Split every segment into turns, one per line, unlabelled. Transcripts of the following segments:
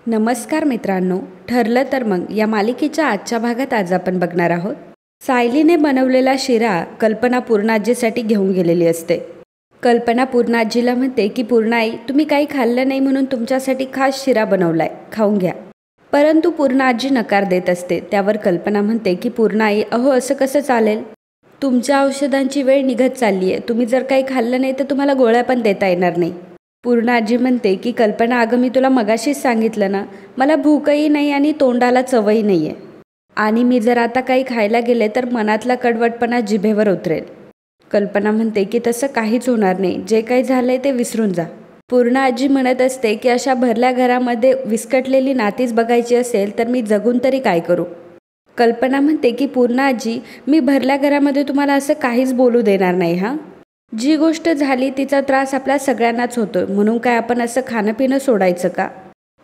नमस्कार मित्रांनो, ठरलं तर मग या मालिकेच्या आजच्या भागात आज आपण बघणार आहोत. सायलीने बनवलेला शिरा कल्पना पूर्णाजीसाठी घेऊन गेलेली असते. कल्पना पूर्णाजीला म्हणते की पूर्णाई, तुम्ही काही खाल्लं नाही म्हणून तुमच्यासाठी खास शिरा बनवलाय, खाऊन घ्या. परंतु पूर्णाजी नकार देत असते. त्यावर कल्पना म्हणते की पूर्णाई, अहो असं कसं चालेल, तुमच्या औषधांची वेळ निघत चालली आहे. तुम्ही जर काही खाल्लं नाही तर तुम्हाला गोळ्या पण देता येणार नाही. पूर्णाजी म्हणते की कल्पना, अगं मी तुला मगाशीच सांगितलं ना, मला भूकही नाही आणि तोंडाला चवही नाही आहे, आणि मी जर आता काही खायला गेले तर मनातला कडवटपणा जिभेवर उतरेल. कल्पना म्हणते की तसं काहीच होणार नाही, जे काही झालंय ते विसरून जा. पूर्णाजी म्हणत असते की अशा भरल्या घरामध्ये विस्कटलेली नातीच बघायची असेल तर मी जगून तरी काय करू. कल्पना म्हणते की पूर्णाजी, मी भरल्या घरामध्ये तुम्हाला असं काहीच बोलू देणार नाही. हां, जी गोष्ट झाली तिचा त्रास आपल्या सगळ्यांनाच होतो, म्हणून काय आपण असं खाणं पिणं सोडायचं का.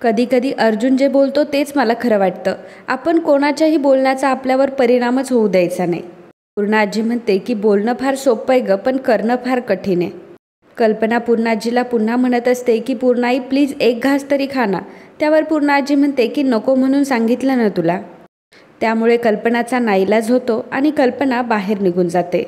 कधी कधी अर्जुन जे बोलतो तेच मला खरं वाटतं. आपण कोणाच्याही बोलण्याचा आपल्यावर परिणामच होऊ द्यायचा नाही. पूर्णाजी म्हणते की बोलणं फार सोपं आहे ग, पण करणं फार कठीण आहे. कल्पना पूर्णाजीला पुन्हा म्हणत असते की पूर्णाई प्लीज एक घास तरी खा ना. त्यावर पूर्णाजी म्हणते की नको म्हणून सांगितलं ना तुला. त्यामुळे कल्पनाचा नाईलाज होतो आणि कल्पना बाहेर निघून जाते.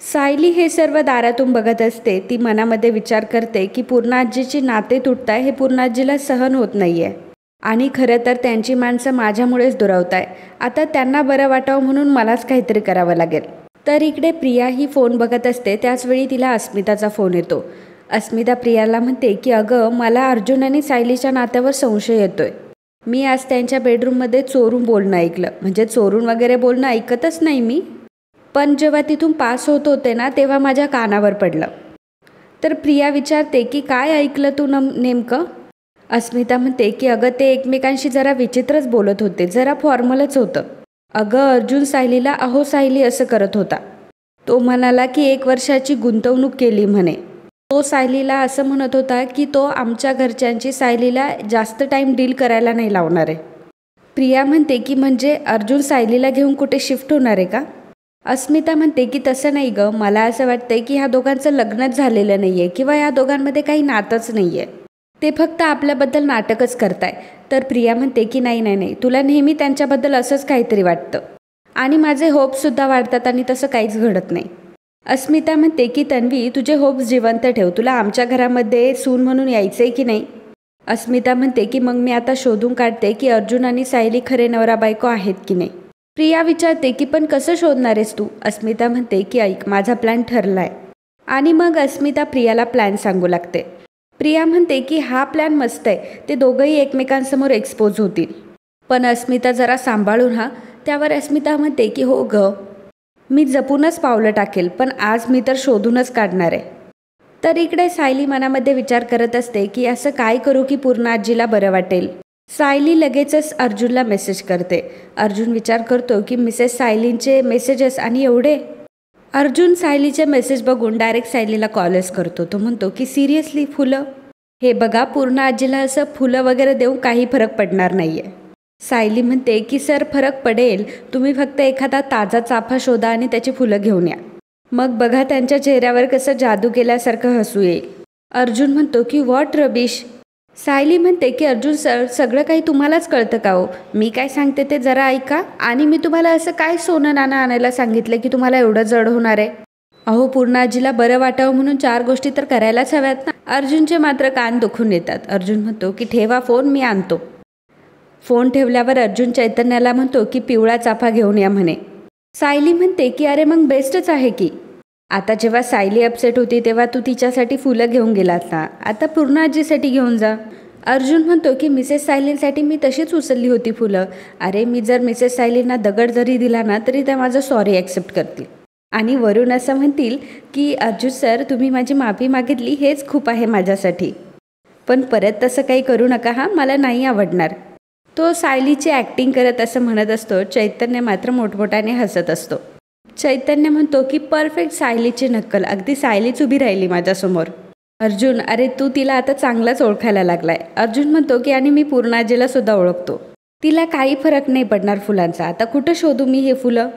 सायली हे सर्व दारातून बघत असते. ती मनामध्ये विचार करते की पूर्णाजीची नाते तुटताय हे पूर्णाजीला सहन होत नाही आहे, आणि खरं तर त्यांची माणसं माझ्यामुळेच दुरावत आहे. आता त्यांना बरं वाटावं म्हणून मलाच काहीतरी करावं लागेल. तर इकडे प्रिया ही फोन बघत असते. त्याचवेळी तिला अस्मिताचा फोन येतो. अस्मिता प्रियाला म्हणते की अगं, मला अर्जुन आणि सायलीच्या नात्यावर संशय येतोय. मी आज त्यांच्या बेडरूममध्ये चोरून बोलणं ऐकलं. म्हणजे चोरून वगैरे बोलणं ऐकतच नाही मी, पण जेव्हा तिथून पास होत होते ना तेव्हा माझ्या कानावर पडलं. तर प्रिया विचारते की काय ऐकलं तू नेमकं. अस्मिता म्हणते की अगं, ते एकमेकांशी जरा विचित्रच बोलत होते, जरा फॉर्मलच होतं. अगं, अर्जुन सायलीला अहो सायली असं करत होता. तो म्हणाला की 1 वर्षाची गुंतवणूक केली म्हणे. तो सायलीला असं म्हणत होता की तो आमच्या घरच्यांची सायलीला जास्त टाईम डील करायला नाही लावणार आहे. प्रिया म्हणते की म्हणजे अर्जुन सायलीला घेऊन कुठे शिफ्ट होणार आहे का. अस्मिता म्हणते की तसं नाही गं, मला असं वाटतंय की ह्या दोघांचं लग्नच झालेलं नाही आहे किंवा या दोघांमध्ये काही नातंच नाही आहे, ते फक्त आपल्याबद्दल नाटकच करताय. तर प्रिया म्हणते की नाही नाही नाही, तुला नेहमी त्यांच्याबद्दल असंच काहीतरी वाटतं, आणि माझे होप्ससुद्धा वाढतात आणि तसं काहीच घडत नाही. अस्मिता म्हणते की तन्वी, तुझे होप्स जिवंत ठेव, तुला आमच्या घरामध्ये सून म्हणून यायचं आहे की नाही. अस्मिता म्हणते की मग मी आता शोधून काढते की अर्जुन आणि सायली खरे नवरा बायको आहेत की नाही. प्रिया विचारते की पण कसं शोधणार आहेस तू. अस्मिता म्हणते की ऐक, माझा प्लॅन ठरला आहे. आणि मग अस्मिता प्रियाला प्लॅन सांगू लागते. प्रिया म्हणते की हा प्लॅन मस्त आहे, ते दोघंही एकमेकांसमोर एक्सपोज होतील, पण अस्मिता जरा सांभाळून हा. त्यावर अस्मिता म्हणते की हो ग, मी जपूनच पावलं टाकेल, पण आज मी तर शोधूनच काढणार आहे. तर इकडे सायली मनामध्ये विचार करत असते की असं काय करू की पूर्णाजीला बरं वाटेल. सायली लगेचच अर्जुनला मेसेज करते. अर्जुन विचार करतो की मिसेस सायलींचे मेसेजेस आणि एवढे. अर्जुन सायलीचे मेसेज बघून डायरेक्ट सायलीला कॉलच करतो. तो म्हणतो की सिरियसली फुलं, हे बघा पूर्णाजीला असं फुलं वगैरे देऊन काही फरक पडणार नाही आहे. सायली म्हणते की सर फरक पडेल, तुम्ही फक्त एखादा ताजा चाफा शोधा आणि त्याची फुलं घेऊन या, मग बघा त्यांच्या चेहऱ्यावर कसं जादू केल्यासारखं हसू येईल. अर्जुन म्हणतो की व्हॉट रबिश. सायली म्हणते की अर्जुन सर, सगळं काही तुम्हालाच कळतं का हो, मी काय सांगते ते जरा ऐका. आणि मी तुम्हाला असं काय सोनं नाणं आणायला सांगितलं की तुम्हाला एवढं जड होणार आहे. अहो, पूर्णाजीला बरं वाटावं म्हणून 4 गोष्टी तर करायलाच हव्यात ना. अर्जुनचे मात्र कान दुखून येतात. अर्जुन म्हणतो की ठेवा फोन, मी आणतो. फोन ठेवल्यावर अर्जुन चैतन्याला म्हणतो की पिवळा चाफा घेऊन या म्हणे. सायली म्हणते की अरे मग बेस्टच आहे की. आता जेव्हा सायली अपसेट होती तेव्हा तू तिच्यासाठी फुलं घेऊन गेलात ना, आता पूर्णाजीसाठी घेऊन जा. अर्जुन म्हणतो की मिसेस सायलींसाठी मी तशीच उचलली होती फुलं. अरे, मी जर मिसेस सायलींना दगड जरी दिला ना तरी त्या माझं सॉरी ॲक्सेप्ट करतील, आणि वरून असं म्हणतील की अर्जुन सर, तुम्ही माझी माफी मागितली हेच खूप आहे माझ्यासाठी, पण परत तसं काही करू नका हां, मला नाही आवडणार. तो सायलीची ॲक्टिंग करत असं म्हणत असतो. चैतन्य मात्र मोठमोठ्याने हसत असतो. चैतन्य म्हणतो की परफेक्ट सायलीची नक्कल, अगदी सायलीच उभी राहिली माझ्यासमोर. अर्जुन, अरे तू तिला आता चांगलाच ओळखायला लागलाय. अर्जुन म्हणतो की आणि मी पूर्णाजीला सुद्धा ओळखतो, तिला काही फरक नाही पडणार फुलांचा, आता कुठं शोधू मी हे फुलं.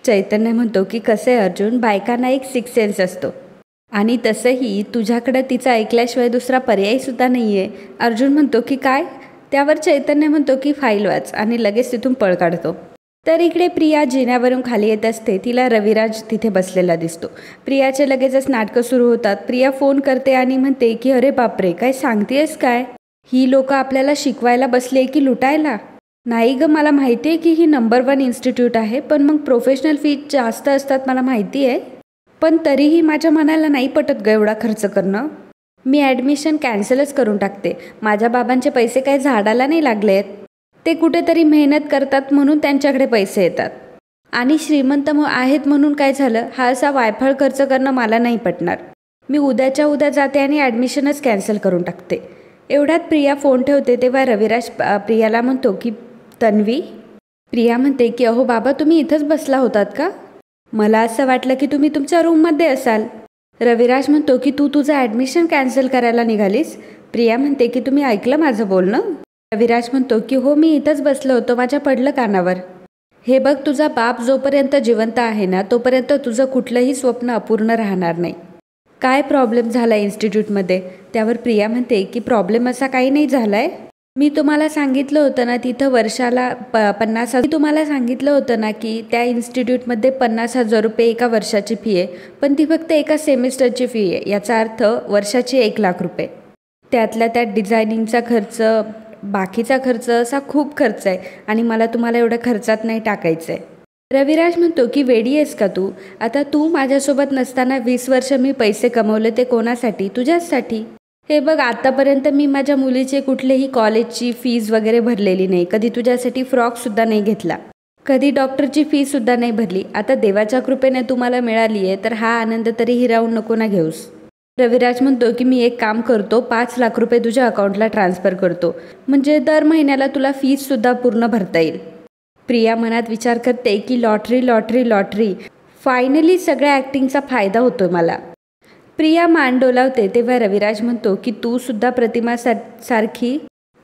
चैतन्य म्हणतो की कसं आहे अर्जुन, बायकांना एक 6th सेन्स असतो, आणि तसंही तुझ्याकडं तिचं ऐकल्याशिवाय दुसरा पर्यायसुद्धा नाही आहे. अर्जुन म्हणतो की काय, त्यावर चैतन्य म्हणतो की फाईल वाच आणि लगेच तिथून पळ काढतो. तर इकडे प्रिया जिन्यावरून खाली येत असते. तिला रविराज तिथे बसलेला दिसतो. प्रियाचे लगेचच नाटकं सुरू होतात. प्रिया फोन करते आणि म्हणते की अरे बापरे, काय सांगतेस काय? ही लोक आपल्याला शिकवायला बसले की लुटायला? नाही ग, मला माहिती आहे की ही नंबर 1 इन्स्टिट्यूट आहे, पण मग प्रोफेशनल फीज जास्त असतात मला माहिती आहे, पण तरीही माझ्या मनाला नाही पटत ग एवढा खर्च करणं. मी ॲडमिशन कॅन्सलच करून टाकते. माझ्या बाबांचे पैसे काही झाडाला नाही लागलेत. ते कुठेतरी मेहनत करतात म्हणून त्यांच्याकडे पैसे येतात आणि श्रीमंत आहेत म्हणून काय झालं, हा असा वायफळ खर्च करणं मला नाही पटणार. मी उद्याच्या उद्या जाते आणि ॲडमिशनच कॅन्सल करून टाकते. एवढ्यात प्रिया फोन ठेवते. तेव्हा रविराज प्रियाला म्हणतो की तन्वी. प्रिया म्हणते की अहो बाबा, तुम्ही इथंच बसला होतात का? मला असं वाटलं की तुम्ही तुमच्या रूममध्ये असाल. रविराज म्हणतो की तू तुझं ॲडमिशन कॅन्सल करायला निघालीस? प्रिया म्हणते की तुम्ही ऐकलं माझं बोलणं? रविराज म्हणतो की हो, मी इथंच बसलो होतो, माझ्या पडलं कानावर. हे बघ, तुझा बाप जोपर्यंत जिवंत आहे ना तोपर्यंत तुझं कुठलंही स्वप्न अपूर्ण राहणार नाही. काय प्रॉब्लेम झाला इन्स्टिट्यूटमध्ये? त्यावर प्रिया म्हणते की प्रॉब्लेम असा काही नाही झाला आहे. मी तुम्हाला सांगितलं होतं ना तिथं वर्षाला 50,000. मी तुम्हाला सांगितलं होतं ना की त्या इन्स्टिट्यूटमध्ये 50,000 रुपये एका वर्षाची फी आहे, पण ती फक्त एका सेमिस्टरची फी आहे. याचा अर्थ वर्षाची 1,00,000 रुपये. त्यातल्या त्यात डिझायनिंगचा खर्च, बाकीचा खर्च, असा खूप खर्च आहे आणि मला तुम्हाला एवढ्या खर्चात नाही टाकायचं आहे. रविराज म्हणतो की वेडी आहेस का तू? आता तू माझ्यासोबत नसताना 20 वर्ष मी पैसे कमवले ते कोणासाठी? तुझ्याचसाठी. हे बघ, आतापर्यंत मी माझ्या मुलीचे कुठलेही कॉलेजची फीज वगैरे भरलेली नाही. कधी तुझ्यासाठी फ्रॉकसुद्धा नाही घेतला, कधी डॉक्टरची फीसुद्धा नाही भरली. आता देवाच्या कृपेने तुम्हाला मिळाली आहे तर हा आनंद तरी हिरावून नको ना घेऊस. रविराज म्हणतो की मी एक काम करतो, 5,00,000 रुपये तुझ्या अकाउंटला ट्रान्सफर करतो, म्हणजे दर महिन्याला तुला फीससुद्धा पूर्ण भरता येईल. प्रिया मनात विचार करते की लॉटरी लॉटरी लॉटरी, फायनली सगळ्या ॲक्टिंगचा फायदा होतो मला. प्रिया मान डोलावते. तेव्हा रविराज म्हणतो की तू सुद्धा प्रतिमा सारखी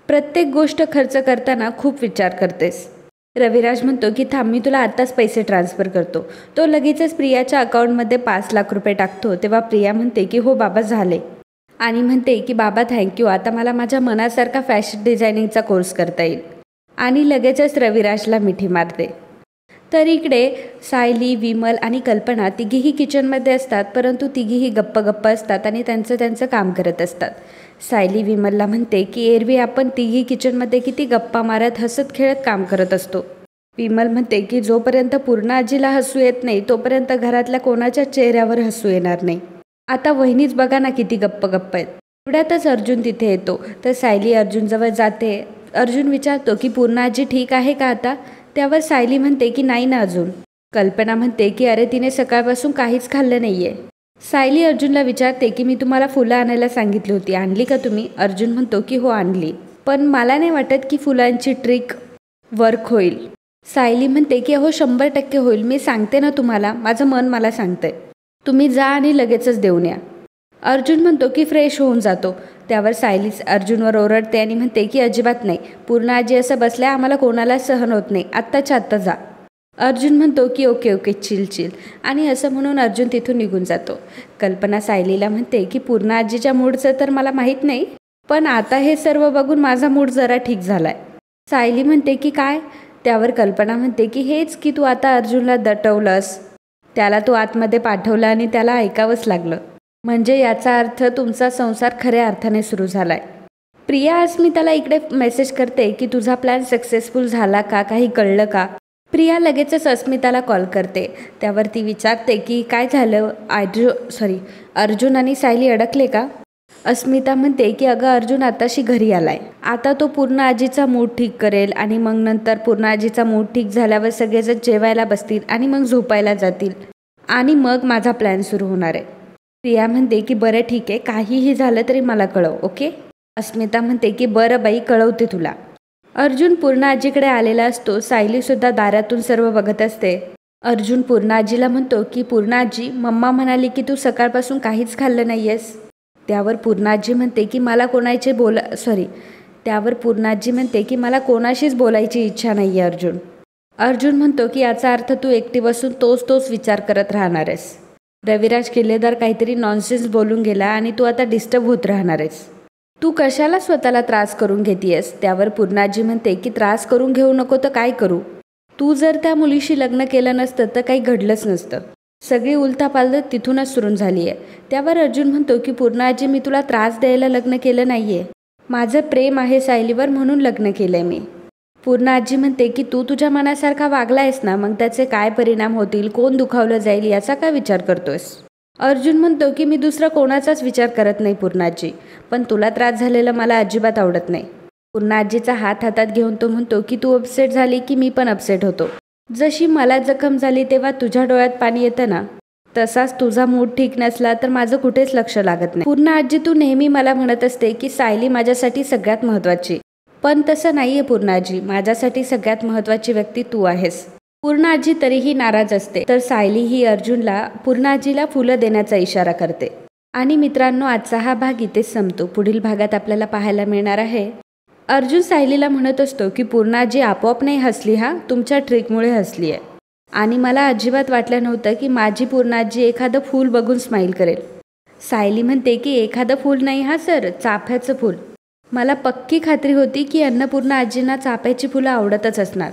प्रत्येक गोष्ट खर्च करताना खूप विचार करतेस. रविराज म्हणतो की थांब, मी तुला आत्ताच पैसे ट्रान्सफर करतो. तो लगेचच प्रियाच्या अकाउंटमध्ये 5,00,000 रुपये टाकतो. तेव्हा प्रिया म्हणते की हो बाबा, झाले, आणि म्हणते की बाबा थँक्यू, आता मला माझ्या मनासारखा फॅशन डिझायनिंगचा कोर्स करता येईल, आणि लगेचच रविराजला मिठी मारते. तर इकडे सायली, विमल आणि कल्पना तिघीही किचनमध्ये असतात, परंतु तिघीही गप्प गप्प असतात आणि त्यांचं काम करत असतात. सायली विमलला म्हणते की एरवी आपण तिघी किचनमध्ये किती गप्पा मारत हसत खेळत काम करत असतो. विमल म्हणते की जोपर्यंत पूर्ण आजीला हसू येत नाही तोपर्यंत घरातल्या कोणाच्या चेहऱ्यावर हसू येणार नाही. आता वहिनीच बघा ना किती गप्प गप्प आहेत. एवढ्यातच अर्जुन तिथे येतो. तर सायली अर्जुनजवळ जाते. अर्जुन विचारतो की पूर्ण आजी ठीक आहे का आता? त्यावर सायली म्हणते की नाही ना अजून. कल्पना म्हणते की अरे, तिने सकाळपासून काहीच खाल्लं नाही आहे. सायली अर्जुनला विचारते की मी तुम्हाला फुलं आणायला सांगितली होती, आणली का तुम्ही? अर्जुन म्हणतो की हो आणली, पण मला नाही वाटत की फुलांची ट्रिक वर्क होईल. सायली म्हणते की अहो 100% होईल, मी सांगते ना तुम्हाला, माझं मन मला सांगतंय, तुम्ही जा आणि लगेचच देऊन या. अर्जुन म्हणतो की फ्रेश होऊन जातो. त्यावर सायली अर्जुनवर ओरडते आणि म्हणते की अजिबात नाही, पूर्ण आजी असं बसल्या आम्हाला कोणाला सहन होत नाही, आत्ताच्या आत्ता जा. अर्जुन म्हणतो की ओके ओके, चिल, आणि असं म्हणून अर्जुन तिथून निघून जातो. कल्पना सायलीला म्हणते की पूर्ण आजीच्या मूडचं तर मला माहीत नाही, पण आता हे सर्व बघून माझा मूड जरा ठीक झालाय. सायली म्हणते की काय? त्यावर कल्पना म्हणते की हेच की तू आता अर्जुनला दटवलंस, त्याला तू आतमध्ये पाठवलं आणि त्याला ऐकावंच लागलं, म्हणजे याचा अर्थ तुमचा संसार खऱ्या अर्थाने सुरू झालाय. प्रिया अस्मिताला इकडे मेसेज करते की तुझा प्लॅन सक्सेसफुल झाला का, काही कळलं का? प्रिया लगेचच अस्मिताला कॉल करते. त्यावर ती विचारते की काय झालं, अर्जुन आणि सायली अडकले का? अस्मिता म्हणते की अगं अर्जुन आताशी घरी आलाय, आता तो पूर्ण आजीचा मूड ठीक करेल आणि मग नंतर पूर्ण आजीचा मूड ठीक झाल्यावर सगळेजण जेवायला बसतील आणि मग झोपायला जातील आणि मग माझा प्लॅन सुरू होणार आहे. प्रिया म्हणते की बरं ठीक आहे, काहीही झालं तरी मला कळव, ओके? अस्मिता म्हणते की बरं बाई, कळवते तुला. अर्जुन पूर्ण आजीकडे आलेला असतो. सायलीसुद्धा दारातून सर्व बघत असते. अर्जुन पूर्ण आजीला म्हणतो की पूर्ण आजी, मम्मा म्हणाली की तू सकाळपासून काहीच खाल्लं नाही आहेस. त्यावर पूर्ण आजी म्हणते की मला कोणाशीच बोलायची इच्छा नाही आहे अर्जुन. अर्जुन म्हणतो की याचा अर्थ तू एकटी बसून तोच विचार करत राहणार आहेस. रविराज किल्लेदार काहीतरी नॉनसेन्स बोलून गेला आणि तू आता डिस्टर्ब होत राहणार आहेस. तू कशाला स्वतःला त्रास करून घेतीयस? त्यावर पूर्णाजी म्हणते की त्रास करून घेऊ नको तर काय करू? तू जर त्या मुलीशी लग्न केलं नसतं तर काही घडलंच नसतं. सगळी उलथापालथ तिथूनच सुरू झाली आहे. त्यावर अर्जुन म्हणतो की पूर्णाजी, मी तुला त्रास द्यायला लग्न केलं नाहीये. माझं प्रेम आहे सायलीवर म्हणून लग्न केलंय मी. पूर्णाजी म्हणते की तू तुझ्या मनासारखा वागलायस ना, मग त्याचे काय परिणाम होतील, कोण दुखावलं जाईल याचा काय विचार करतोयस? अर्जुन म्हणतो की मी दुसरा कोणाचाच विचार करत नाही पूर्णाजी, पण तुला त्रास झालेला मला अजिबात आवडत नाही. पूर्णाजीचा हात हातात घेऊन तो म्हणतो की तू अपसेट झाली की मी पण अपसेट होतो. जशी मला जखम झाली तेव्हा तुझ्या डोळ्यात पाणी येतं ना, तसाच तुझा मूड ठीक नसला तर माझं कुठेच लक्ष लागत नाही. पूर्णाजी, तू नेहमी मला म्हणत असते की सायली माझ्यासाठी सगळ्यात महत्त्वाची, पण तसं नाहीये पूर्णाजी. माझ्यासाठी सगळ्यात महत्त्वाची व्यक्ती तू आहेस. पूर्णाजी तरीही नाराज असते. तर सायली ही अर्जुनला पूर्णाजीला फुलं देण्याचा इशारा करते. आणि मित्रांनो, आजचा हा भाग इथेच संपतो. पुढील भागात आपल्याला पाहायला मिळणार आहे अर्जुन सायलीला म्हणत असतो की पूर्णाजी आपोआप नाही हसली हा, तुमच्या ट्रिकमुळे हसली आहे. आणि मला अजिबात वाटलं नव्हतं की माझी पूर्णाजी एखादं फूल बघून स्माईल करेल. सायली म्हणते की एखादं फूल नाही हा सर, चाफ्याचं फूल. मला पक्की खात्री होती की अन्नपूर्णा आजींना चाफ्याची फुलं आवडतच असणार.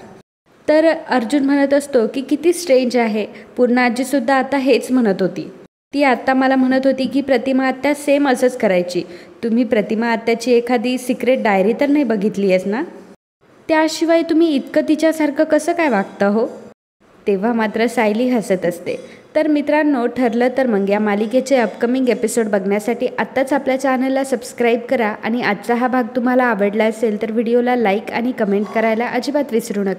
तर अर्जुन म्हणत असतो की किती स्ट्रेंज आहे, पूर्णा आजीसुद्धा आता हेच म्हणत होती. ती आत्ता मला म्हणत होती की प्रतिमा आत्या सेम असंच करायची. तुम्ही प्रतिमा आत्याची एखादी सिक्रेट डायरी तर नाही बघितली आहेस ना? त्याशिवाय तुम्ही इतकं तिच्यासारखं कसं काय वागता हो? तेव्हा मात्र सायली हसत असते. तर मित्रांनो, ठरलं तर मग या मालिकेचे अपकमिंग एपिसोड बघण्यासाठी आत्ताच आपल्या चॅनलला सबस्क्राईब करा. आणि आजचा हा भाग तुम्हाला आवडला असेल तर व्हिडिओला लाईक आणि कमेंट करायला अजिबात विसरू नका.